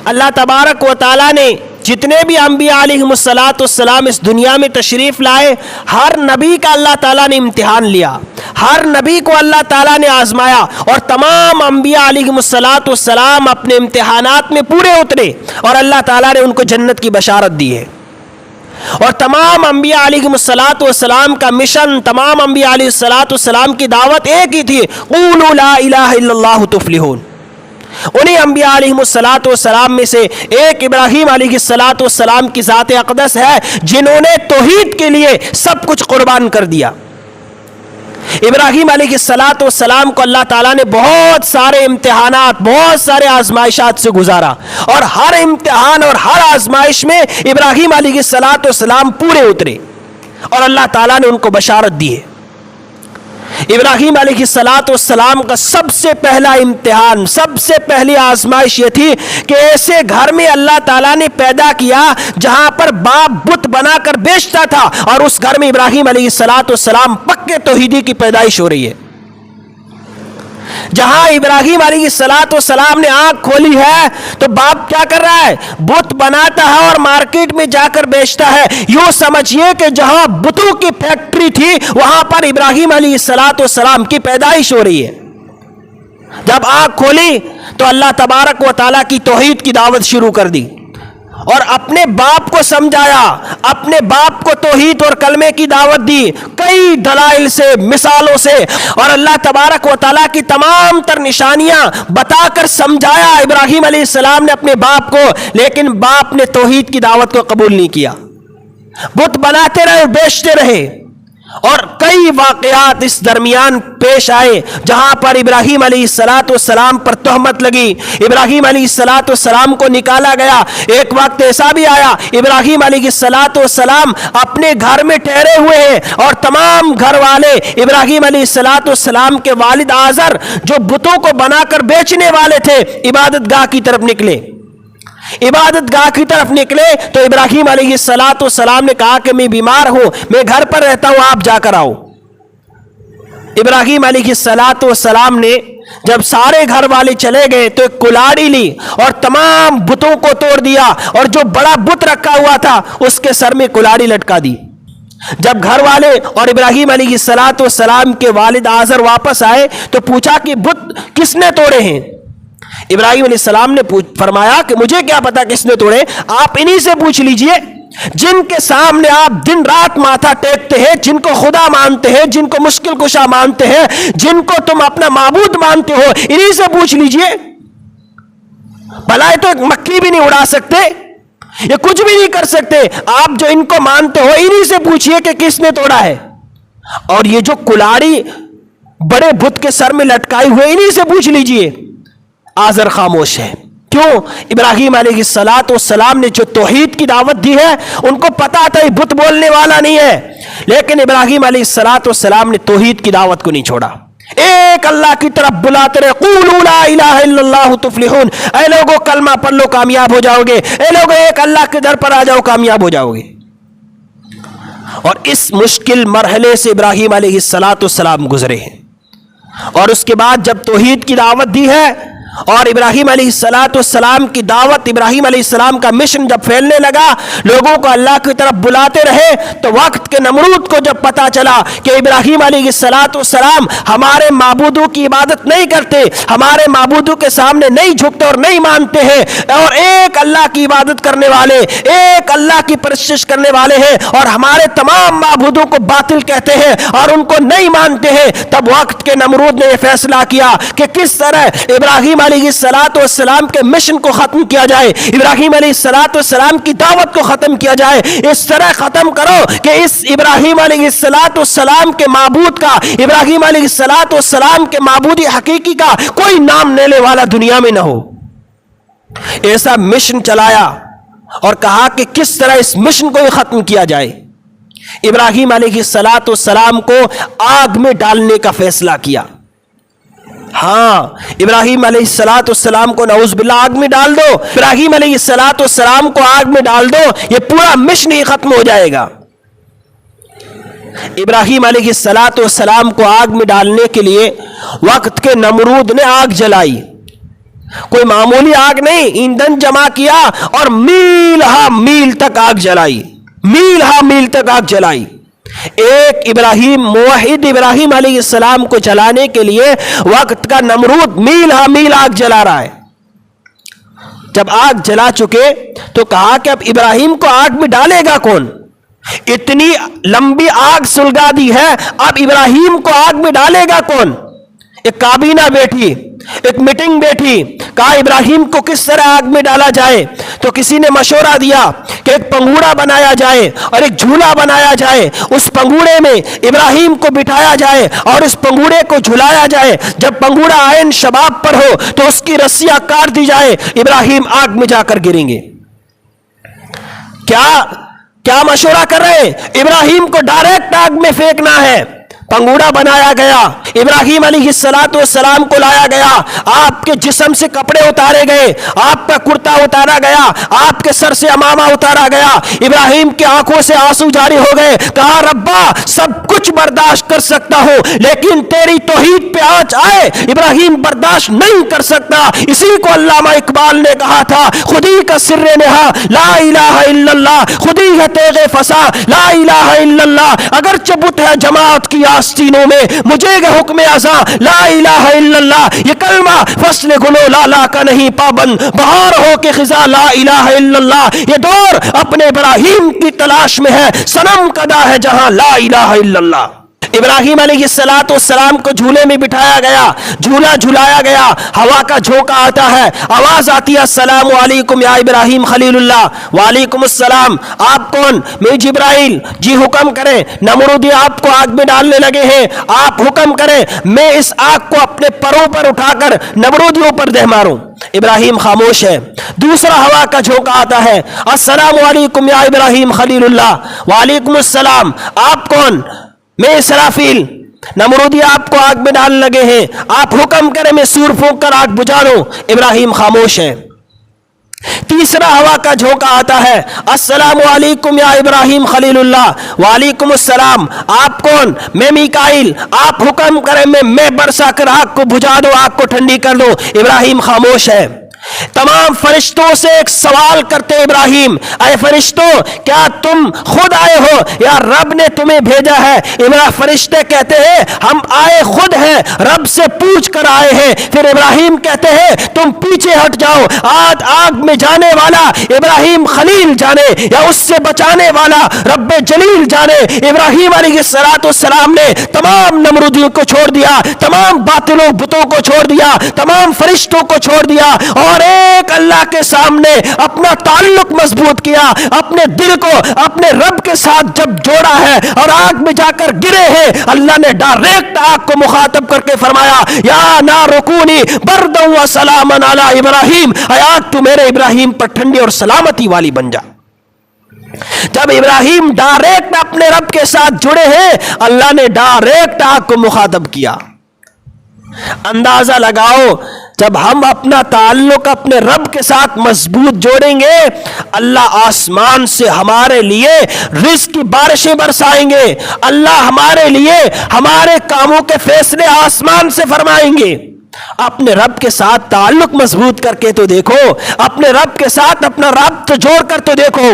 اللہ تبارک و تعالیٰ نے جتنے بھی انبیاء علیہم اس دنیا میں تشریف لائے، ہر نبی کا اللہ تعالیٰ نے امتحان لیا، ہر نبی کو اللہ تعالیٰ نے آزمایا، اور تمام انبیاء علیہم اپنے امتحانات میں پورے اترے اور اللہ تعالیٰ نے ان کو جنت کی بشارت دی ہے۔ اور تمام انبیاء علیہم السلام کا مشن، تمام انبیاء علیہ السلام کی دعوت ایک ہی تھی، قولوا لا الہ الا اللہ تفلحون۔ انہی انبیاء علیہم السلام میں سے ایک ابراہیم علیہ السلام کی ذات اقدس ہے جنہوں نے توحید کے لیے سب کچھ قربان کر دیا۔ ابراہیم علیہ السلام کو اللہ تعالیٰ نے بہت سارے امتحانات، بہت سارے آزمائشات سے گزارا، اور ہر امتحان اور ہر آزمائش میں ابراہیم علیہ السلام پورے اترے اور اللہ تعالیٰ نے ان کو بشارت دی ہے۔ ابراہیم علیہ السلام کا سب سے پہلا امتحان، سب سے پہلی آزمائش یہ تھی کہ ایسے گھر میں اللہ تعالیٰ نے پیدا کیا جہاں پر باپ بت بنا کر بیچتا تھا، اور اس گھر میں ابراہیم علیہ السلام پکے توحیدی کی پیدائش ہو رہی ہے۔ جہاں ابراہیم علیہ السلام نے آنکھ کھولی ہے تو باپ کیا کر رہا ہے؟ بت بناتا ہے اور مارکیٹ میں جا کر بیچتا ہے۔ یوں سمجھیے کہ جہاں بتوں کی فیکٹری تھی وہاں پر ابراہیم علیہ السلام کی پیدائش ہو رہی ہے۔ جب آنکھ کھولی تو اللہ تبارک و تعالیٰ کی توحید کی دعوت شروع کر دی، اور اپنے باپ کو سمجھایا، اپنے باپ کو توحید اور کلمے کی دعوت دی، کئی دلائل سے، مثالوں سے، اور اللہ تبارک و تعالیٰ کی تمام تر نشانیاں بتا کر سمجھایا ابراہیم علیہ السلام نے اپنے باپ کو، لیکن باپ نے توحید کی دعوت کو قبول نہیں کیا، بت بناتے رہے، بیچتے رہے۔ اور کئی واقعات اس درمیان پیش آئے جہاں پر ابراہیم علیہ السلام پر تہمت لگی، ابراہیم علیہ السلام کو نکالا گیا۔ ایک وقت ایسا بھی آیا ابراہیم علیہ السلام اپنے گھر میں ٹھہرے ہوئے ہیں، اور تمام گھر والے ابراہیم علیہ السلام کے والد آزر جو بتوں کو بنا کر بیچنے والے تھے، عبادت گاہ کی طرف نکلے۔ عبادت گاہ کی طرف نکلے تو ابراہیم علیہ السلام نے کہا کہ میں بیمار ہوں، میں گھر پر رہتا ہوں، آپ جا کر آؤ۔ ابراہیم علیہ السلام نے جب سارے گھر والے چلے گئے تو ایک کلاڑی لی اور تمام بتوں کو توڑ دیا، اور جو بڑا بت رکھا ہوا تھا اس کے سر میں کلاڑی لٹکا دی۔ جب گھر والے اور ابراہیم علیہ السلام کے والد آزر واپس آئے تو پوچھا کہ بت کس نے توڑے ہیں؟ ابراہیم علیہ السلام نے فرمایا کہ مجھے کیا پتا کس نے توڑے، آپ انہی سے پوچھ لیجئے جن کے سامنے آپ دن رات ماتھا ٹیکتے ہیں، جن کو خدا مانتے ہیں، جن کو مشکل کشا مانتے ہیں، جن کو تم اپنا معبود مانتے ہو، انہی سے پوچھ لیجئے۔ بھلا تو ایک مکھی بھی نہیں اڑا سکتے، یہ کچھ بھی نہیں کر سکتے، آپ جو ان کو مانتے ہو انہی سے پوچھئے کہ کس نے توڑا ہے۔ اور یہ جو کلاڑی بڑے بت کے سر میں لٹکائی ہوئے، انہی سے پوچھ لیجئے۔ آزر خاموش ہے۔ کیوں؟ ابراہیم علیہ السلام نے جو توحید کی دعوت دی ہے ان کو پتا تھا یہ بت بولنے والا نہیں ہے، لیکن ابراہیم علیہ السلام نے توحید کی دعوت کو نہیں چھوڑا، ایک اللہ کی طرف بلاتے رہے، قولوا لا الہ الا اللہ تفلحون، اے لوگوں کلمہ پڑھ لو کامیاب ہو جاؤ گے، اے لوگوں ایک اللہ کے در پر آ جاؤ کامیاب ہو جاؤ گے۔ اور اس مشکل مرحلے سے ابراہیم علیہ السلام گزرے ہیں، اور اس کے بعد جب توحید کی دعوت دی ہے اور ابراہیم علیہ السلام کی دعوت، ابراہیم علیہ السلام کا مشن جب پھیلنے لگا، لوگوں کو اللہ کی طرف بلاتے رہے، تو وقت کے نمرود کو جب پتا چلا کہ ابراہیم علیہ السلام ہمارے معبودوں کی عبادت نہیں کرتے، ہمارے معبودوں کے سامنے نہیں جھکتے اور نہیں مانتے ہیں، اور ایک اللہ کی عبادت کرنے والے، ایک اللہ کی پرستش کرنے والے ہیں، اور ہمارے تمام معبودوں کو باطل کہتے ہیں اور ان کو نہیں مانتے ہیں، تب وقت کے نمرود نے یہ فیصلہ کیا کہ کس طرح ابراہیم علیہ السلام کے مشن کو ختم کیا جائے، ابراہیم علیہ السلام کی دعوت کو ختم کیا جائے۔ اس طرح ختم کرو کہ اس ابراہیم علیہ السلام کے معبود کا، ابراہیم علیہ السلام کے معبود حقیقی کا کوئی نام لینے والا دنیا میں نہ ہو۔ ایسا مشن چلایا اور کہا کہ کس طرح اس مشن کو ختم کیا جائے۔ ابراہیم علیہ السلام کو آگ میں ڈالنے کا فیصلہ کیا۔ ہاں، ابراہیم علیہ السلام کو نعوذ باللہ آگ میں ڈال دو، ابراہیم علیہ السلام کو آگ میں ڈال دو، یہ پورا مشن ہی ختم ہو جائے گا۔ ابراہیم علیہ السلام کو آگ میں ڈالنے کے لیے وقت کے نمرود نے آگ جلائی، کوئی معمولی آگ نہیں، ایندھن جمع کیا اور میل ہا میل تک آگ جلائی، میل ہا میل تک آگ جلائی۔ ایک ابراہیم، موحد ابراہیم علیہ السلام کو جلانے کے لیے وقت کا نمرود میل ہا میل آگ جلا رہا ہے۔ جب آگ جلا چکے تو کہا کہ اب ابراہیم کو آگ میں ڈالے گا کون؟ اتنی لمبی آگ سلگا دی ہے، اب ابراہیم کو آگ میں ڈالے گا کون؟ ایک کابینہ بیٹھی، ایک میٹنگ بیٹھی، کہا ابراہیم کو کس طرح آگ میں ڈالا جائے؟ تو کسی نے مشورہ دیا کہ ایک پنگوڑا بنایا جائے اور ایک جھولا بنایا جائے، اس پنگوڑے میں ابراہیم کو بٹھایا جائے اور اس پنگوڑے کو جھلایا جائے، جب پنگوڑا عین شباب پر ہو تو اس کی رسیاں کاٹ دی جائے، ابراہیم آگ میں جا کر گریں گے۔ کیا مشورہ کر رہے ہیں؟ ابراہیم کو ڈائریکٹ آگ میں پھینکنا ہے۔ پنگوڑا بنایا گیا، ابراہیم علیہ السلام کو لایا گیا، آپ کے جسم سے کپڑے اتارے گئے، آپ کا کرتا اتارا گیا، آپ کے سر سے امامہ اتارا گیا، ابراہیم کی آنکھوں سے آنسو جاری ہو گئے، کہا ربا سب کچھ برداشت کر سکتا ہوں لیکن تیری توحید پہ آنچ آئے ابراہیم برداشت نہیں کر سکتا۔ اسی کو علامہ اقبال نے کہا تھا، خودی کا سر نہا لا الہ الا اللہ، خودی ہے تیغ فسا لا الہ الا اللہ، اگرچہ بت ہے جماعت کی آستینوں میں، مجھے گے حکم ازاں لا الہ الا اللہ، یہ کلمہ فصل گلو لالا کا نہیں پابند، بہار ہو کے خزاں لا الہ الا اللہ، یہ دور اپنے ابراہیم کی تلاش میں ہے، صنم کدا ہے جہاں لا الہ الا اللہ۔ ابراہیم علیہ السلام کو جھولے میں بٹھایا گیا، جھولا جھلایا گیا، ہوا کا جھونکا آتا ہے، آواز آتی ہے السلام علیکم یا ابراہیم خلیل اللہ۔ وعلیکم السلام، آپ کون؟ میں جبرائیل، جی حکم کریں، نمرودی آپ کو آگ میں ڈالنے لگے ہیں، آپ حکم کریں میں اس آگ کو اپنے پروں پر اٹھا کر نمرودیوں پر دہ ماروں۔ ابراہیم خاموش ہے۔ دوسرا ہوا کا جھونکا آتا ہے، السلام علیکم یا ابراہیم خلیل اللہ۔ وعلیکم السلام، آپ کون؟ میں اسرافیل، نمرودی آپ کو آگ میں ڈالنے لگے ہیں، آپ حکم کریں میں سور پھونک کر آگ بجھا دوں۔ ابراہیم خاموش ہے۔ تیسرا ہوا کا جھونکا آتا ہے، السلام علیکم یا ابراہیم خلیل اللہ۔ وعلیکم السلام، آپ کون؟ میں میکائیل، آپ حکم کریں میں برسا کر آگ کو بجھا دوں، آگ کو ٹھنڈی کر دوں۔ ابراہیم خاموش ہے۔ تمام فرشتوں سے ایک سوال کرتے ابراہیم، اے فرشتوں کیا تم خود آئے ہو یا رب نے تمہیں بھیجا ہے؟ فرشتے کہتے ہیں ہم آئے خود ہیں، رب سے پوچھ کر آئے ہیں۔ پھر ابراہیم کہتے ہیں تم پیچھے ہٹ جاؤ، آج آگ میں جانے والا ابراہیم خلیل جانے یا اس سے بچانے والا رب جلیل جانے۔ ابراہیم علیہ السلام نے تمام نمرودیوں کو چھوڑ دیا، تمام باطلوں بتوں کو چھوڑ دیا، تمام فرشتوں کو چھوڑ دیا اور ایک اللہ کے سامنے اپنا تعلق مضبوط کیا، اپنے دل کو اپنے رب کے ساتھ جب جوڑا ہے اور آگ میں جا کر گرے ہیں، اللہ نے ڈائریکٹ آگ کو مخاطب کر کے فرمایا یا نار کونی بردا و سلاما علی ابراہیم، اے آگ تو میرے ابراہیم پر ٹھنڈی اور سلامتی والی بن جا۔ جب ابراہیم ڈائریکٹ اپنے رب کے ساتھ جڑے ہیں، اللہ نے ڈائریکٹ آگ کو مخاطب کیا۔ اندازہ لگاؤ جب ہم اپنا تعلق اپنے رب کے ساتھ مضبوط جوڑیں گے، اللہ آسمان سے ہمارے لیے رزق کی بارشیں برسائیں گے، اللہ ہمارے لیے ہمارے کاموں کے فیصلے آسمان سے فرمائیں گے۔ اپنے رب کے ساتھ تعلق مضبوط کر کے تو دیکھو، اپنے رب کے ساتھ اپنا رابطہ جوڑ کر تو دیکھو۔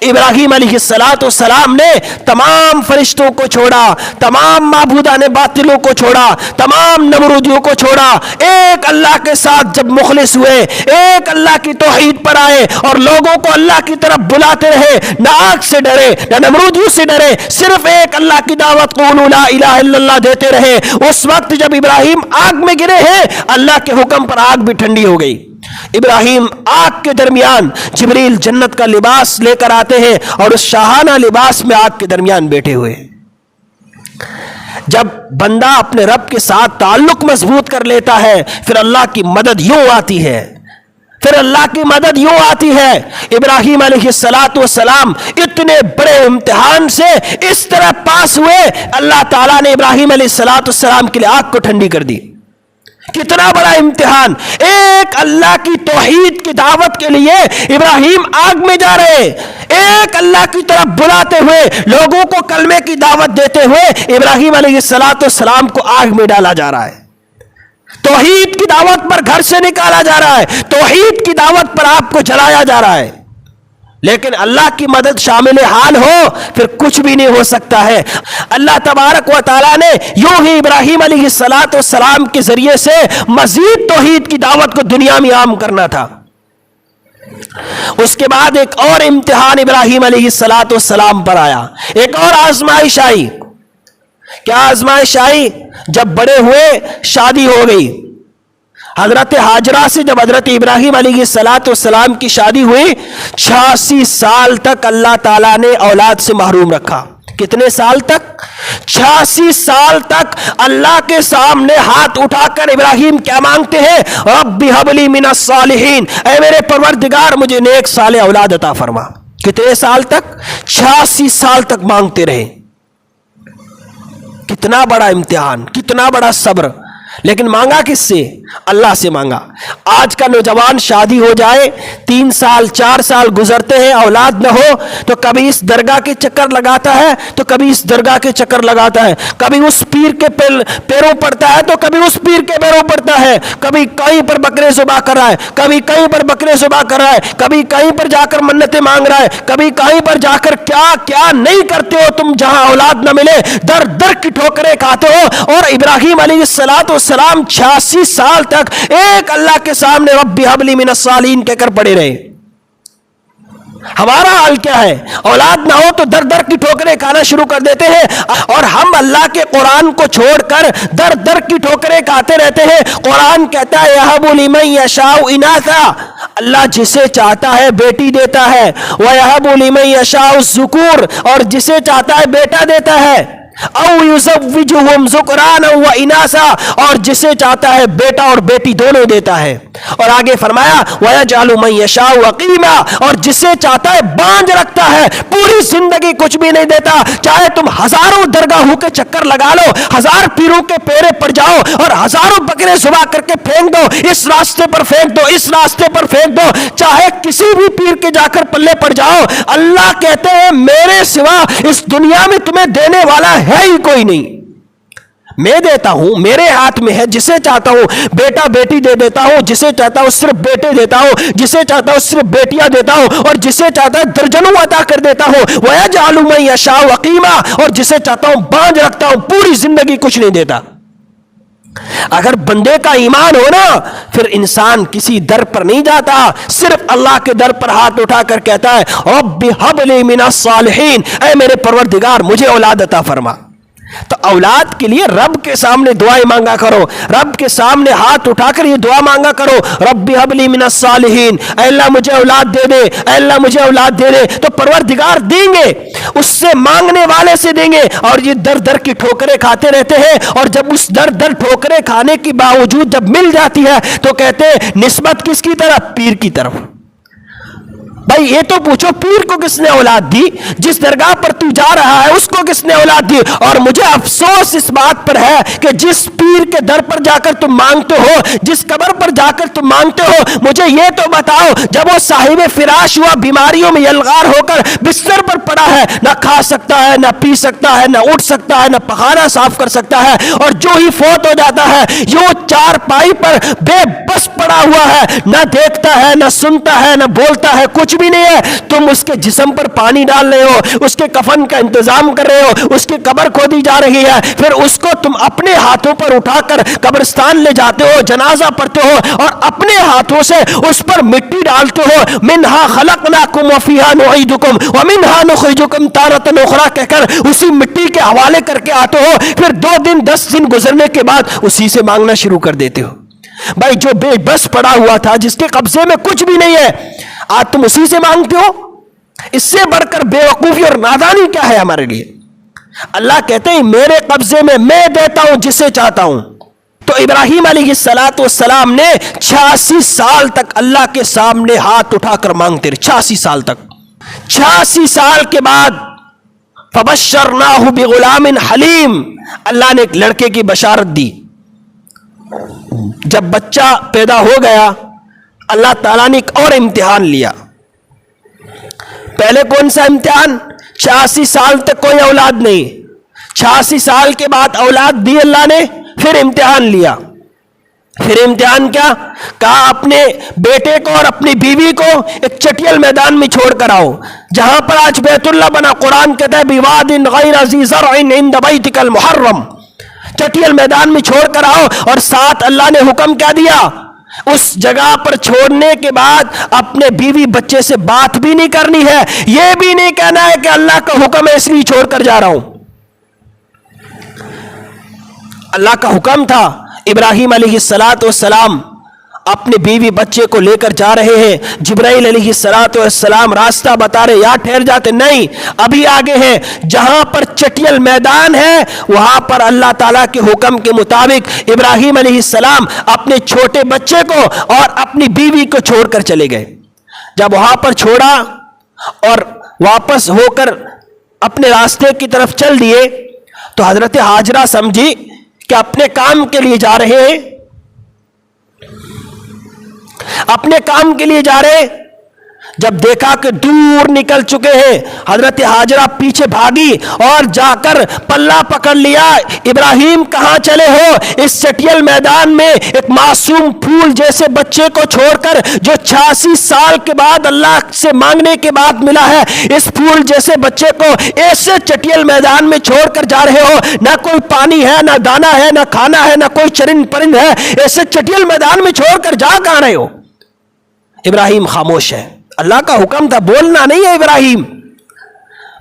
ابراہیم علیہ السلام نے تمام فرشتوں کو چھوڑا، تمام معبودان باطلوں کو چھوڑا، تمام نمرودیوں کو چھوڑا، ایک اللہ کے ساتھ جب مخلص ہوئے، ایک اللہ کی توحید پر آئے اور لوگوں کو اللہ کی طرف بلاتے رہے، نہ آگ سے ڈرے نہ نمرودیوں سے ڈرے، صرف ایک اللہ کی دعوت قولوا لا الہ الا اللہ دیتے رہے۔ اس وقت جب ابراہیم آگ میں گرے ہیں، اللہ کے حکم پر آگ بھی ٹھنڈی ہو گئی۔ ابراہیم آگ کے درمیان، جبریل جنت کا لباس لے کر آتے ہیں اور اس شاہانہ لباس میں آگ کے درمیان بیٹھے ہوئے۔ جب بندہ اپنے رب کے ساتھ تعلق مضبوط کر لیتا ہے، پھر اللہ کی مدد یوں آتی ہے، پھر اللہ کی مدد یوں آتی ہے۔ ابراہیم علیہ السلام اتنے بڑے امتحان سے اس طرح پاس ہوئے، اللہ تعالیٰ نے ابراہیم علیہ السلام کے لیے آگ کو ٹھنڈی کر دی۔ کتنا بڑا امتحان! ایک اللہ کی توحید کی دعوت کے لیے ابراہیم آگ میں جا رہے، ایک اللہ کی طرف بلاتے ہوئے، لوگوں کو کلمے کی دعوت دیتے ہوئے ابراہیم علیہ السلام کو آگ میں ڈالا جا رہا ہے۔ توحید کی دعوت پر گھر سے نکالا جا رہا ہے، توحید کی دعوت پر آپ کو جلایا جا رہا ہے، لیکن اللہ کی مدد شامل حال ہو پھر کچھ بھی نہیں ہو سکتا ہے۔ اللہ تبارک و تعالیٰ نے یوں ہی ابراہیم علیہ السلام کے ذریعے سے مزید توحید کی دعوت کو دنیا میں عام کرنا تھا۔ اس کے بعد ایک اور امتحان ابراہیم علیہ السلام پر آیا، ایک اور آزمائش آئی۔ کیا آزمائش آئی؟ جب بڑے ہوئے شادی ہو گئی، حضرت ہاجرہ سے جب حضرت ابراہیم علیہ السلام کی شادی ہوئی، 86 سال تک اللہ تعالیٰ نے اولاد سے محروم رکھا۔ کتنے سال تک؟ 86 سال تک اللہ کے سامنے ہاتھ اٹھا کر ابراہیم کیا مانگتے ہیں؟ رب ہب لی من الصالحین، اے میرے پروردگار مجھے نیک صالح اولاد عطا فرما۔ کتنے سال تک؟ 86 سال تک مانگتے رہے۔ کتنا بڑا امتحان، کتنا بڑا صبر، لیکن مانگا کس سے؟ اللہ سے مانگا۔ آج کا نوجوان شادی ہو جائے، 3 سال 4 سال گزرتے ہیں، اولاد نہ ہو تو کبھی اس درگاہ کے چکر لگاتا ہے تو کبھی اس درگاہ کے چکر لگاتا ہے، کبھی اس پیر کے پیروں پڑتا ہے تو کبھی اس پیر کے پیروں پڑتا ہے، کبھی کہیں پر بکرے ذبح کر رہا ہے، کبھی کہیں پر بکرے ذبح کر رہا ہے، کبھی کہیں پر جا کر منتیں مانگ رہا ہے، کبھی کہیں پر جا کر کیا کیا نہیں کرتے ہو تم، جہاں اولاد نہ ملے در در کی ٹھوکریں کھاتے ہو۔ اور ابراہیم علیہ السلام 86 سال تک ایک اللہ کے سامنے رب ہب لی من الصالحین کہہ کر پڑے رہے۔ ہمارا حال کیا ہے؟ اولاد نہ ہو تو در در کی ٹھوکریں کھانا شروع کر دیتے ہیں، اور ہم اللہ کے قرآن کو چھوڑ کر در در کی ٹھوکریں کھاتے رہتے ہیں۔ قرآن کہتا ہے یہب لمن یشاء اناثا، اللہ جسے چاہتا ہے بیٹی دیتا ہے، ویہب لمن یشاء الذکور، اور جسے چاہتا ہے بیٹا دیتا ہے، او یزوجہم ذکرانا و اناثا، اور جسے چاہتا ہے بیٹا اور بیٹی دونوں دیتا ہے۔ اور آگے فرمایا وَيَجْعَلُ مَن يَشَاءُ عَقِيمًا، اور جسے چاہتا ہے بانجھ رکھتا ہے، پوری زندگی کچھ بھی نہیں دیتا۔ چاہے تم ہزاروں درگاہوں کے چکر لگا لو، 1000 پیروں کے پیرے پڑ جاؤ اور ہزاروں بکرے ذبح کر کے پھینک دو، اس راستے پر پھینک دو، اس راستے پر پھینک دو، چاہے کسی بھی پیر کے جا کر پلے پڑ جاؤ، اللہ کہتے ہیں میرے سوا اس دنیا میں تمہیں دینے والا ہے ہی کوئی نہیں۔ میں دیتا ہوں، میرے ہاتھ میں ہے، جسے چاہتا ہوں بیٹا بیٹی دے دیتا ہوں، جسے چاہتا ہوں صرف بیٹے دیتا ہوں، جسے چاہتا ہوں صرف بیٹیاں دیتا ہوں، اور جسے چاہتا ہے درجنوں عطا کر دیتا ہوں۔ وَيَجْعَلُ مَن يَشَاءُ عَقِيمًا، اور جسے چاہتا ہوں بانجھ رکھتا ہوں، پوری زندگی کچھ نہیں دیتا۔ اگر بندے کا ایمان ہو نا، پھر انسان کسی در پر نہیں جاتا، صرف اللہ کے در پر ہاتھ اٹھا کر کہتا ہے رب ہب لی من الصالحین، اے میرے پروردگار مجھے اولاد عطا فرما۔ تو اولاد کے لیے رب کے سامنے دعائیں مانگا کرو، رب کے سامنے ہاتھ اٹھا کر یہ دعا مانگا کرو رب ہب لی من الصالحین، اے اللہ مجھے اولاد دے دے، اے اللہ مجھے اولاد دے دے، تو پروردگار دیں گے، اس سے مانگنے والے سے دیں گے۔ اور یہ در در کی ٹھوکریں کھاتے رہتے ہیں، اور جب اس در در ٹھوکریں کھانے کے باوجود جب مل جاتی ہے تو کہتے ہیں نسبت کس کی طرف؟ پیر کی طرف۔ بھائی یہ تو پوچھو پیر کو کس نے اولاد دی؟ جس درگاہ پر تو جا رہا ہے اس کو کس نے اولاد دی؟ اور مجھے افسوس اس بات پر ہے کہ جس پیر کے در پر جا کر تم مانگتے ہو، جس قبر پر جا کر تم مانگتے ہو، مجھے یہ تو بتاؤ جب وہ صاحب فراش ہوا، بیماریوں میں یلغار ہو کر بستر پر پڑا ہے، نہ کھا سکتا ہے، نہ پی سکتا ہے، نہ اٹھ سکتا ہے، نہ پخانہ صاف کر سکتا ہے، اور جو ہی فوت ہو جاتا ہے یوں چارپائی پر بے بس پڑا ہوا ہے، نہ دیکھتا ہے، نہ سنتا ہے، نہ بولتا ہے، کچھ بھی نہیں ہے، تم اس کے جسم پر پانی ڈال رہے ہو، اس کے کفن کا انتظام کر رہے ہو، اس کی قبر کھودی جا رہی ہے، پھر اس کو تم اپنے ہاتھوں پر اٹھا کر قبرستان لے جاتے ہو، جنازہ پڑھتے ہو، اور اپنے ہاتھوں سے اس پر مٹی ڈالتے ہو، منہا خلقناکم وفیہا نعیدکم ومنہا نخرجکم تارۃ اخری کہہ کر اسی مٹی کے حوالے کر کے آتے ہو، پھر 2 دن 10 دن گزرنے کے بعد اسی سے مانگنا شروع کر دیتے ہو۔ بھائی جو بے بس پڑا ہوا تھا، جس کے قبضے میں کچھ بھی نہیں ہے، آج تم اسی سے مانگتے ہو؟ اس سے بڑھ کر بے وقوفی اور نادانی کیا ہے ہمارے لیے؟ اللہ کہتے ہیں میرے قبضے میں دیتا ہوں جسے چاہتا ہوں۔ تو ابراہیم علیہ السلام نے 86 سال تک اللہ کے سامنے ہاتھ اٹھا کر مانگتے رہے، 86 سال تک۔ 86 سال کے بعد فبشرناہ بغلام حلیم، اللہ نے ایک لڑکے کی بشارت دی۔ جب بچہ پیدا ہو گیا، اللہ تعالیٰ نے ایک اور امتحان لیا۔ پہلے کون سا امتحان؟ 86 سال تک کوئی اولاد نہیں، 86 سال کے بعد اولاد دی اللہ نے، پھر امتحان لیا۔ پھر امتحان کیا؟ کہا اپنے بیٹے کو اور اپنی بیوی کو ایک چٹیل میدان میں چھوڑ کر آؤ، جہاں پر آج بیت اللہ بنا۔ قرآن کہتا ہے بِوَادٍ غَيْرَ ذِي زَرْعٍ عِندَ بَيْتِكَ الْمُحَرَّمِ، چٹیل میدان میں چھوڑ کر آؤ۔ اور ساتھ اللہ نے حکم کیا دیا؟ اس جگہ پر چھوڑنے کے بعد اپنے بیوی بچے سے بات بھی نہیں کرنی ہے، یہ بھی نہیں کہنا ہے کہ اللہ کا حکم ہے اس لیے چھوڑ کر جا رہا ہوں۔ اللہ کا حکم تھا، ابراہیم علیہ السلام اپنے بیوی بچے کو لے کر جا رہے ہیں، جبرائیل علیہ السلام راستہ بتا رہے، یا ٹھہر جاتے، نہیں ابھی آگے ہیں، جہاں پر چٹیل میدان ہے وہاں پر اللہ تعالیٰ کے حکم کے مطابق ابراہیم علیہ السلام اپنے چھوٹے بچے کو اور اپنی بیوی کو چھوڑ کر چلے گئے۔ جب وہاں پر چھوڑا اور واپس ہو کر اپنے راستے کی طرف چل دیے تو حضرت ہاجرہ سمجھی کہ اپنے کام کے لیے جا رہے ہیں، اپنے کام کے لیے جا رہے۔ جب دیکھا کہ دور نکل چکے ہیں، حضرت ہاجرہ پیچھے بھاگی اور جا کر پلہ پکڑ لیا، ابراہیم کہاں چلے ہو؟ اس چٹیل میدان میں ایک معصوم پھول جیسے بچے کو چھوڑ کر، جو 86 سال کے بعد اللہ سے مانگنے کے بعد ملا ہے، اس پھول جیسے بچے کو ایسے چٹیل میدان میں چھوڑ کر جا رہے ہو، نہ کوئی پانی ہے، نہ دانا ہے، نہ کھانا ہے، نہ کوئی چرند پرند ہے، ایسے چٹیل میدان میں چھوڑ کر جا کہاں رہے ہو؟ ابراہیم خاموش ہے، اللہ کا حکم تھا بولنا نہیں ہے ابراہیم۔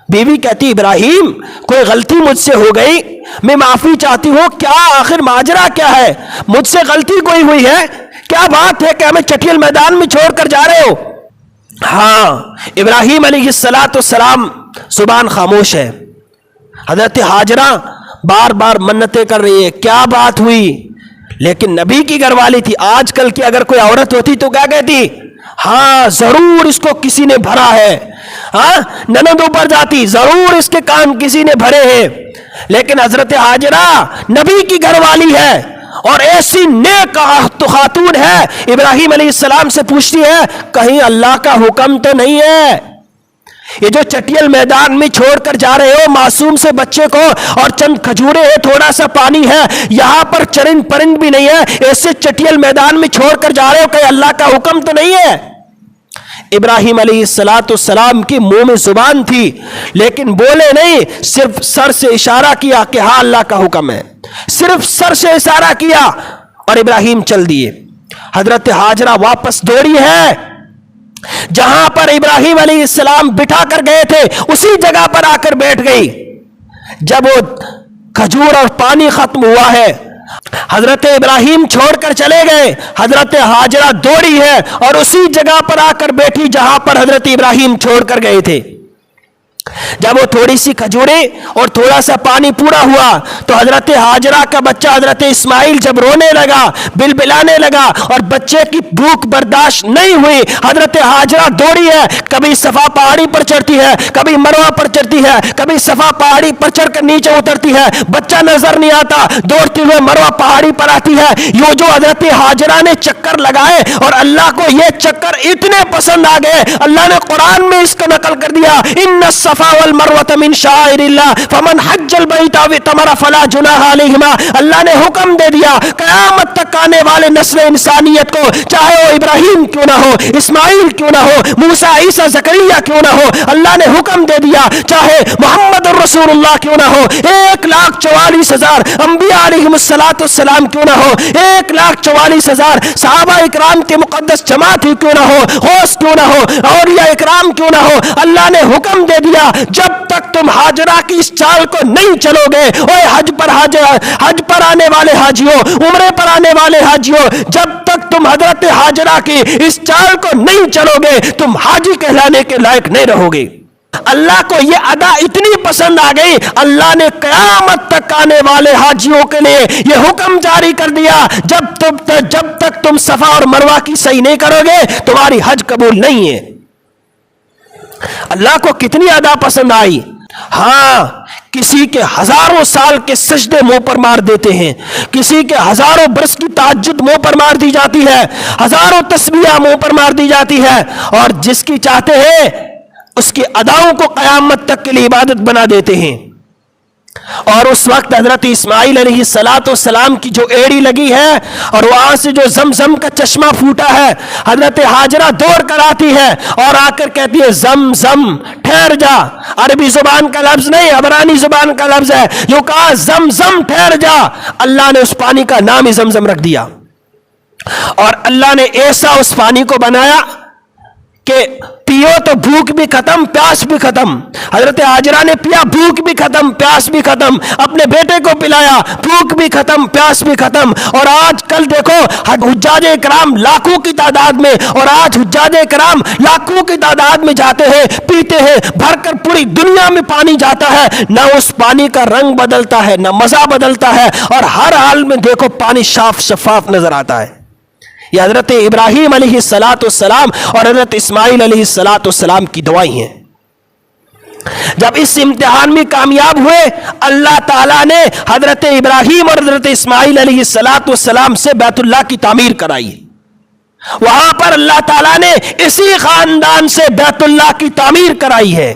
بیوی کہتی ابراہیم کوئی غلطی مجھ سے ہو گئی، میں معافی چاہتی ہوں، کیا آخر ماجرا کیا ہے؟ مجھ سے غلطی کوئی ہوئی ہے؟ کیا بات ہے کہ ہمیں چٹیل میدان میں چھوڑ کر جا رہے ہو؟ ہاں، ابراہیم علیہ السلام زبان خاموش ہے۔ حضرت ہاجرہ بار بار منتیں کر رہی ہے، کیا بات ہوئی؟ لیکن نبی کی گھر والی تھی، آج کل کی اگر کوئی عورت ہوتی تو کیا کہتی؟ ہاں ضرور اس کو کسی نے بھرا ہے، ہاں نند اوپر جاتی، ضرور اس کے کان کسی نے بھرے ہیں۔ لیکن حضرت ہاجرہ نبی کی گھر والی ہے اور ایسی نیک خاتون ہے، ابراہیم علیہ السلام سے پوچھتی ہے کہیں اللہ کا حکم تو نہیں ہے؟ یہ جو چٹیل میدان میں چھوڑ کر جا رہے ہو معصوم سے بچے کو، اور چند کھجورے ہیں، تھوڑا سا پانی ہے، یہاں پر چرند پرند بھی نہیں ہے، ایسے چٹیل میدان میں چھوڑ کر جا رہے ہو، کہ اللہ کا حکم تو نہیں ہے؟ ابراہیم علیہ السلام کی منہ میں زبان تھی لیکن بولے نہیں، صرف سر سے اشارہ کیا کہ ہاں اللہ کا حکم ہے، صرف سر سے اشارہ کیا اور ابراہیم چل دیے۔ حضرت ہاجرہ واپس دوڑی ہے، جہاں پر ابراہیم علیہ السلام بٹھا کر گئے تھے اسی جگہ پر آ کر بیٹھ گئی۔ جب وہ کھجور اور پانی ختم ہوا ہے، حضرت ابراہیم چھوڑ کر چلے گئے، حضرت ہاجرہ دوڑی ہے اور اسی جگہ پر آ کر بیٹھی جہاں پر حضرت ابراہیم چھوڑ کر گئے تھے۔ جب وہ تھوڑی سی کھجوریں اور تھوڑا سا پانی پورا ہوا تو حضرت ہاجرہ کا بچہ حضرت اسماعیل جب رونے لگا، بلبلانے لگا اور بچے کی بھوک برداشت نہیں ہوئی، حضرت ہاجرہ دوڑی ہے، کبھی صفا پہاڑی پر چڑھتی ہے، کبھی مروہ پر چڑھتی ہے، کبھی صفا پہاڑی پر چڑھ کر نیچے اترتی ہے، بچہ نظر نہیں آتا، دوڑتی ہوئے مروہ پہاڑی پر آتی ہے۔ یہ جو حضرت ہاجرہ نے چکر لگائے اور اللہ کو یہ چکر اتنے پسند آ گئے، اللہ نے قرآن میں اس کو نقل کر دیا، ان الصفا والمروة من شعائر اللہ فمن حج البیت او اعتمر فلا جناح علیہما۔ اللہ نے حکم دے دیا قیامت تک آنے والے نسل انسانیت کو، چاہے وہ ابراہیم کیوں نہ ہو، اسماعیل کیوں نہ ہو، موسیٰ عیسیٰ زکریا کیوں نہ ہو، اللہ نے حکم دے دیا چاہے محمد الرسول اللہ کیوں نہ ہو، 1,44,000 انبیاء علیہم السلام کیوں نہ ہو، 1,44,000 صحابہ اکرام کے مقدس جماعت ہی کیوں نہ ہو، غوث کیوں نہ ہو، اولیاء اکرام کیوں نہ ہو، اللہ نے حکم دے دیا جب تک تم ہاجرہ کی اس چال کو نہیں چلو گے، اوے حج پر آنے والے حاجیوں، عمرے پر آنے والے حاجیوں، جب تک تم حضرت ہاجرہ کی اس چال کو نہیں چلو گے تم حاجی کہلانے کے لائق نہیں رہو گے۔ اللہ کو یہ ادا اتنی پسند آ گئی، اللہ نے قیامت تک آنے والے حاجیوں کے لیے یہ حکم جاری کر دیا جب تک تم صفا اور مروہ کی صحیح نہیں کرو گے تمہاری حج قبول نہیں ہے۔ اللہ کو کتنی ادا پسند آئی۔ ہاں، کسی کے ہزاروں سال کے سجدے منہ پر مار دیتے ہیں، کسی کے ہزاروں برس کی تہجد منہ پر مار دی جاتی ہے، ہزاروں تسبیحیں منہ پر مار دی جاتی ہے، اور جس کی چاہتے ہیں اس کی اداؤں کو قیامت تک کے لیے عبادت بنا دیتے ہیں۔ اور اس وقت حضرت اسماعیل علیہ السلام کی جو ایڑی لگی ہے اور وہاں سے جو زمزم کا چشمہ پھوٹا ہے، حضرت ہاجرہ دوڑ کر آتی ہے اور آ کر کہتی ہے زمزم، ٹھہر جا۔ عربی زبان کا لفظ نہیں، عبرانی زبان کا لفظ ہے، جو کہا زمزم ٹھہر جا۔ اللہ نے اس پانی کا نام ہی زمزم رکھ دیا، اور اللہ نے ایسا اس پانی کو بنایا کہ پیو تو بھوک بھی ختم، پیاس بھی ختم۔ حضرت ہاجرہ نے پیا، بھوک بھی ختم، پیاس بھی ختم، اپنے بیٹے کو پلایا، بھوک بھی ختم، پیاس بھی ختم۔ اور آج کل دیکھو حجاج کرام لاکھوں کی تعداد میں، اور آج حجاج کرام لاکھوں کی تعداد میں جاتے ہیں، پیتے ہیں، بھر کر پوری دنیا میں پانی جاتا ہے، نہ اس پانی کا رنگ بدلتا ہے، نہ مزہ بدلتا ہے، اور ہر حال میں دیکھو پانی صاف شفاف نظر آتا ہے۔ یہ حضرت ابراہیم علیہ السلام اور حضرت اسماعیل علیہ السلام کی دعائیں ہیں۔ جب اس امتحان میں کامیاب ہوئے، اللہ تعالیٰ نے حضرت ابراہیم اور حضرت اسماعیل علیہ السلام سے بیت اللہ کی تعمیر کرائی۔ وہاں پر اللہ تعالیٰ نے اسی خاندان سے بیت اللہ کی تعمیر کرائی ہے۔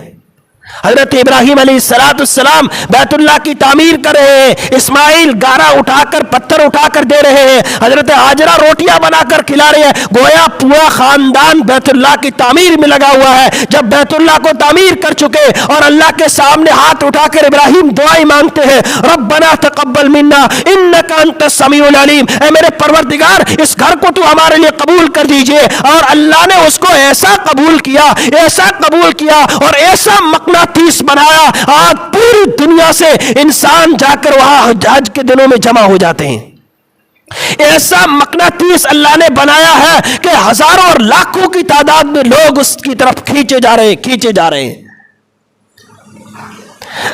حضرت ابراہیم علیہ السلام بیت اللہ کی تعمیر کر رہے ہیں، اسماعیل گارا اٹھا کر، پتھر اٹھا کر دے رہے ہیں، حضرت ہاجرہ روٹیاں بنا کر کھلا رہے ہیں، گویا پورا خاندان بیت اللہ کی تعمیر میں لگا ہوا ہے۔ جب بیت اللہ کو تعمیر کر چکے اور اللہ کے سامنے ہاتھ اٹھا کر ابراہیم دعائیں مانگتے ہیں، ربنا تقبل منا انک انت السمیع العلیم، اے میرے پروردگار اس گھر کو تو ہمارے لیے قبول کر دیجئے۔ اور اللہ نے اس کو ایسا قبول کیا، ایسا قبول کیا اور ایسا مقناطیس بنایا، آج پوری دنیا سے انسان جا کر وہاں حج کے دنوں میں جمع ہو جاتے ہیں۔ ایسا مقناطیس اللہ نے بنایا ہے کہ ہزاروں اور لاکھوں کی تعداد میں لوگ اس کی طرف کھینچے جا رہے ہیں۔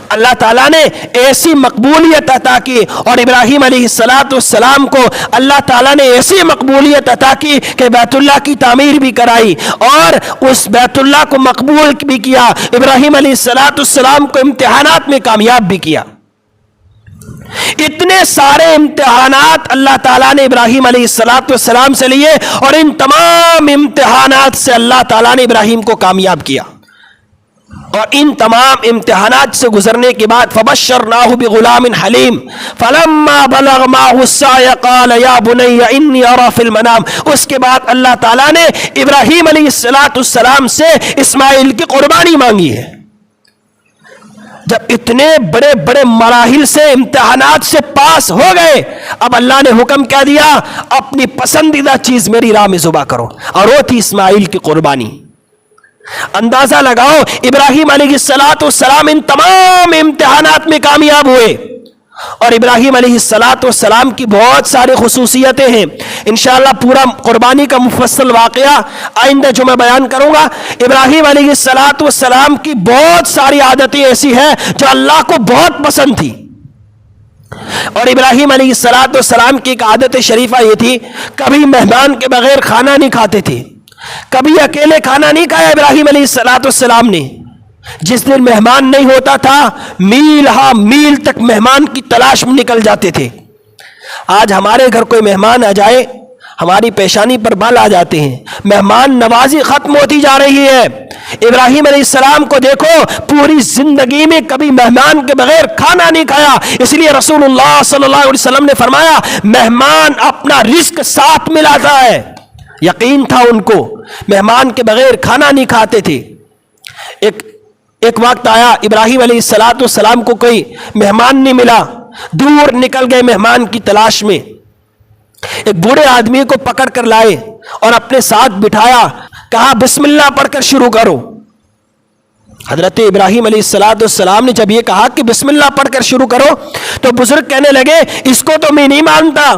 اللہ تعالیٰ نے ایسی مقبولیت عطا کی، اور ابراہیم علیہ السلام کو اللہ تعالیٰ نے ایسی مقبولیت عطا کی کہ بیت اللہ کی تعمیر بھی کرائی اور اس بیت اللہ کو مقبول بھی کیا۔ ابراہیم علیہ السلام کو امتحانات میں کامیاب بھی کیا۔ اتنے سارے امتحانات اللہ تعالیٰ نے ابراہیم علیہ السلام سے لیے، اور ان تمام امتحانات سے اللہ تعالیٰ نے ابراہیم کو کامیاب کیا۔ اور ان تمام امتحانات سے گزرنے کے بعد فبشرناہ بغلام حلیم فلما بلغ معه السعی قال یا بنی انی اری فی المنام، اس کے بعد اللہ تعالیٰ نے ابراہیم علیہ السلام سے اسماعیل کی قربانی مانگی ہے۔ جب اتنے بڑے بڑے مراحل سے، امتحانات سے پاس ہو گئے، اب اللہ نے حکم کیا دیا، اپنی پسندیدہ چیز میری راہ میں ذبح کرو، اور وہ تھی اسماعیل کی قربانی۔ اندازہ لگاؤ ابراہیم علیہ السلام ان تمام امتحانات میں کامیاب ہوئے، اور ابراہیم علیہ السلام کی بہت ساری خصوصیتیں ہیں۔ انشاءاللہ پورا قربانی کا مفصل واقعہ آئندہ جو میں بیان کروں گا۔ ابراہیم علیہ السلام کی بہت ساری عادتیں ایسی ہیں جو اللہ کو بہت پسند تھی، اور ابراہیم علیہ السلام کی ایک عادت شریفہ یہ تھی، کبھی مہمان کے بغیر کھانا نہیں کھاتے تھے، کبھی اکیلے کھانا نہیں کھایا ابراہیم علیہ السلام نے۔ جس دن مہمان نہیں ہوتا تھا، میل ہاں میل تک مہمان کی تلاش میں نکل جاتے تھے۔ آج ہمارے گھر کوئی مہمان آ جائے، ہماری پیشانی پر بال آ جاتے ہیں، مہمان نوازی ختم ہوتی جا رہی ہے۔ ابراہیم علیہ السلام کو دیکھو، پوری زندگی میں کبھی مہمان کے بغیر کھانا نہیں کھایا، اس لیے رسول اللہ صلی اللہ علیہ وسلم نے فرمایا مہمان اپنا رزق ساتھ ملاتا ہے۔ یقین تھا ان کو، مہمان کے بغیر کھانا نہیں کھاتے تھے۔ ایک وقت آیا ابراہیم علیہ السلام کو کوئی مہمان نہیں ملا، دور نکل گئے مہمان کی تلاش میں۔ ایک بوڑھے آدمی کو پکڑ کر لائے اور اپنے ساتھ بٹھایا، کہا بسم اللہ پڑھ کر شروع کرو۔ حضرت ابراہیم علیہ السلام نے جب یہ کہا کہ بسم اللہ پڑھ کر شروع کرو، تو بزرگ کہنے لگے اس کو تو میں نہیں مانتا،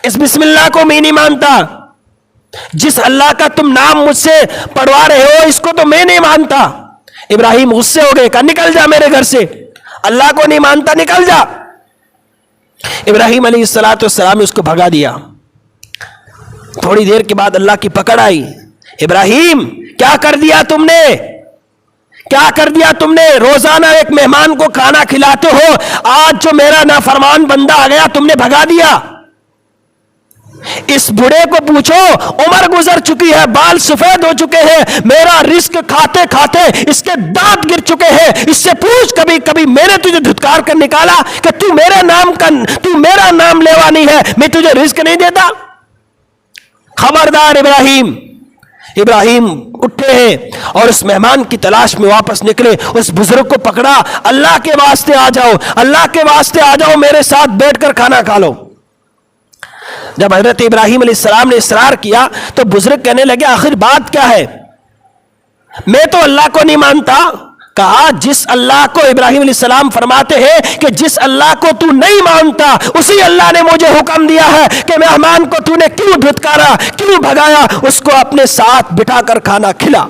اس بسم اللہ کو میں نہیں مانتا، جس اللہ کا تم نام مجھ سے پڑھوا رہے ہو اس کو تو میں نہیں مانتا۔ ابراہیم غصے ہو گئے، کہا نکل جا میرے گھر سے، اللہ کو نہیں مانتا، نکل جا۔ ابراہیم علیہ السلام نے اس کو بھگا دیا۔ تھوڑی دیر کے بعد اللہ کی پکڑ آئی، ابراہیم کیا کر دیا تم نے، کیا کر دیا تم نے؟ روزانہ ایک مہمان کو کھانا کھلاتے ہو، آج جو میرا نافرمان بندہ آ گیا تم نے بھگا دیا۔ اس بوڑھے کو پوچھو، عمر گزر چکی ہے، بال سفید ہو چکے ہیں، میرا رزق کھاتے کھاتے اس کے دانت گر چکے ہیں، اس سے پوچھ کبھی کبھی میں نے تجھے دھتکار کر نکالا کہ تو میرا نام لیوا نہیں ہے، میں تجھے رزق نہیں دیتا؟ خبردار ابراہیم اٹھے ہیں اور اس مہمان کی تلاش میں واپس نکلے، اس بزرگ کو پکڑا، اللہ کے واسطے آ جاؤ، اللہ کے واسطے آ جاؤ، میرے ساتھ بیٹھ کر کھانا کھا لو۔ جب حضرت ابراہیم علیہ السلام نے اصرار کیا تو بزرگ کہنے لگے آخر بات کیا ہے؟ میں تو اللہ کو نہیں مانتا۔ کہا جس اللہ کو ابراہیم علیہ السلام فرماتے ہیں کہ جس اللہ کو تو نہیں مانتا اسی اللہ نے مجھے حکم دیا ہے کہ مہمان کو تو نے کیوں دھتکارا، کیوں بھگایا، اس کو اپنے ساتھ بٹھا کر کھانا کھلا۔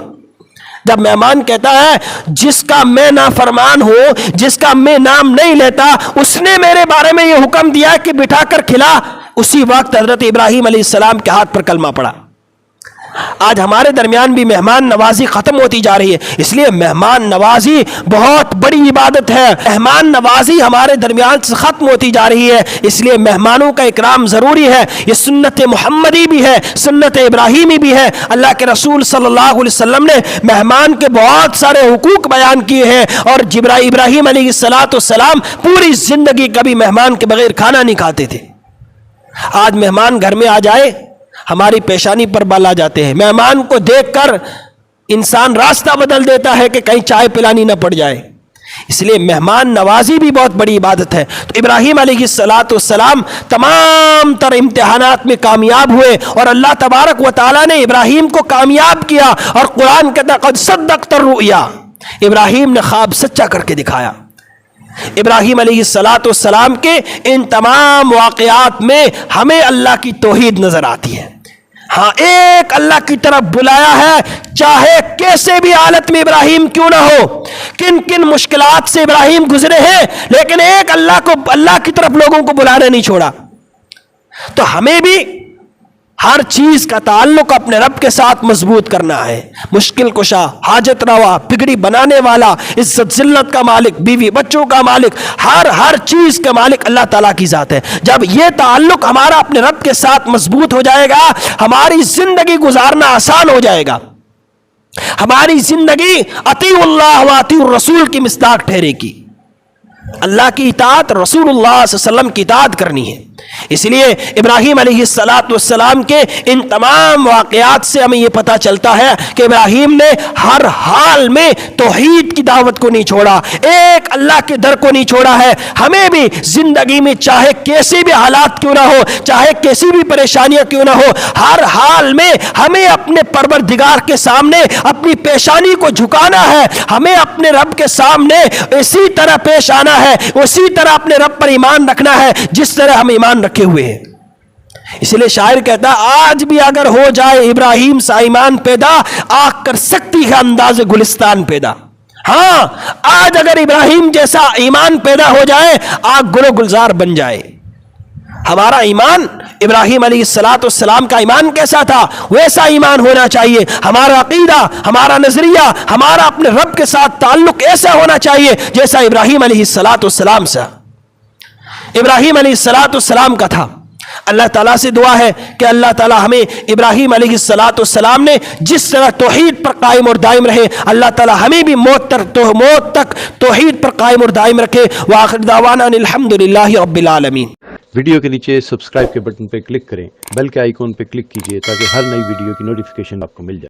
جب مہمان کہتا ہے جس کا میں نافرمان ہوں، جس کا میں نام نہیں لیتا، اس نے میرے بارے میں یہ حکم دیا کہ بٹھا کر کھلا، اسی وقت حضرت ابراہیم علیہ السلام کے ہاتھ پر کلمہ پڑا۔ آج ہمارے درمیان بھی مہمان نوازی ختم ہوتی جا رہی ہے، اس لیے مہمان نوازی بہت بڑی عبادت ہے، مہمان نوازی ہمارے درمیان سے ختم ہوتی جا رہی ہے، اس لیے مہمانوں کا اکرام ضروری ہے۔ یہ سنت محمدی بھی ہے، سنت ابراہیمی بھی ہے۔ اللہ کے رسول صلی اللہ علیہ وسلم نے مہمان کے بہت سارے حقوق بیان کیے ہیں، اور ابراہیم علیہ السلام پوری زندگی کبھی مہمان کے بغیر کھانا نہیں کھاتے تھے۔ آج مہمان گھر میں آ جائے ہماری پیشانی پر بال آ جاتے ہیں، مہمان کو دیکھ کر انسان راستہ بدل دیتا ہے کہ کہیں چائے پلانی نہ پڑ جائے۔ اس لیے مہمان نوازی بھی بہت بڑی عبادت ہے۔ تو ابراہیم علیہ السلام تمام تر امتحانات میں کامیاب ہوئے، اور اللہ تبارک و تعالیٰ نے ابراہیم کو کامیاب کیا، اور قرآن کہتا ہے قد صدقت الرؤیا، ابراہیم نے خواب سچا کر کے دکھایا۔ ابراہیم علیہ السلام کے ان تمام واقعات میں ہمیں اللہ کی توحید نظر آتی ہے۔ ہاں، ایک اللہ کی طرف بلایا ہے، چاہے کیسے بھی حالت میں ابراہیم کیوں نہ ہو، کن کن مشکلات سے ابراہیم گزرے ہیں، لیکن ایک اللہ کی طرف لوگوں کو بلانے نہیں چھوڑا۔ تو ہمیں بھی ہر چیز کا تعلق اپنے رب کے ساتھ مضبوط کرنا ہے۔ مشکل کشا، حاجت روا، بگڑی بنانے والا، عزت ذلت کا مالک، بیوی بچوں کا مالک، ہر چیز کا مالک اللہ تعالیٰ کی ذات ہے۔ جب یہ تعلق ہمارا اپنے رب کے ساتھ مضبوط ہو جائے گا، ہماری زندگی گزارنا آسان ہو جائے گا، ہماری زندگی اطیعوا اللہ و اطیعوا الرسول کی مصداق ٹھہرے گی۔ اللہ کی اطاعت، رسول اللہ صلی اللہ علیہ وسلم کی اطاعت کرنی ہے۔ اس لیے ابراہیم علیہ السلام کے ان تمام واقعات سے ہمیں یہ پتہ چلتا ہے کہ ابراہیم نے ہر حال میں توحید کی دعوت کو نہیں چھوڑا، ایک اللہ کے در کو نہیں چھوڑا ہے۔ ہمیں بھی زندگی میں چاہے کیسے بھی حالات کیوں نہ ہو، چاہے کیسی بھی پریشانیاں کیوں نہ ہو، ہر حال میں ہمیں اپنے پروردگار کے سامنے اپنی پیشانی کو جھکانا ہے، ہمیں اپنے رب کے سامنے اسی طرح پیش آنا ہے، اسی طرح اپنے رب پر ایمان رکھنا ہے جس طرح ہم ایمان رکھے ہوئے ہیں۔ اس لیے شاعر کہتا ہے آج بھی اگر ہو جائے ابراہیم سا ایمان پیدا، آگ کر سکتی ہے انداز گلستان پیدا۔ ہاں، آج اگر ابراہیم جیسا ایمان پیدا ہو جائے، آگ گل و گلزار بن جائے۔ ہمارا ایمان ابراہیم علیہ السلام کا ایمان کیسا تھا، ویسا ایمان ہونا چاہیے۔ ہمارا عقیدہ، ہمارا نظریہ، ہمارا اپنے رب کے ساتھ تعلق ایسا ہونا چاہیے جیسا ابراہیم علیہ السلام سے ابراہیم علیہ السلام کا تھا۔ اللہ تعالیٰ سے دعا ہے کہ اللہ تعالیٰ ہمیں ابراہیم علیہ السلام نے جس طرح توحید پر قائم اور دائم رہے، اللہ تعالیٰ ہمیں بھی موت تک توحید پر قائم اور دائم رکھے۔ وآخر دعوانا الحمدللہ رب العالمین۔ ویڈیو کے نیچے سبسکرائب کے بٹن پہ کلک کریں، بیل کے آئیکن پہ کلک کیجئے تاکہ ہر نئی ویڈیو کی نوٹیفیکیشن آپ کو مل جائے۔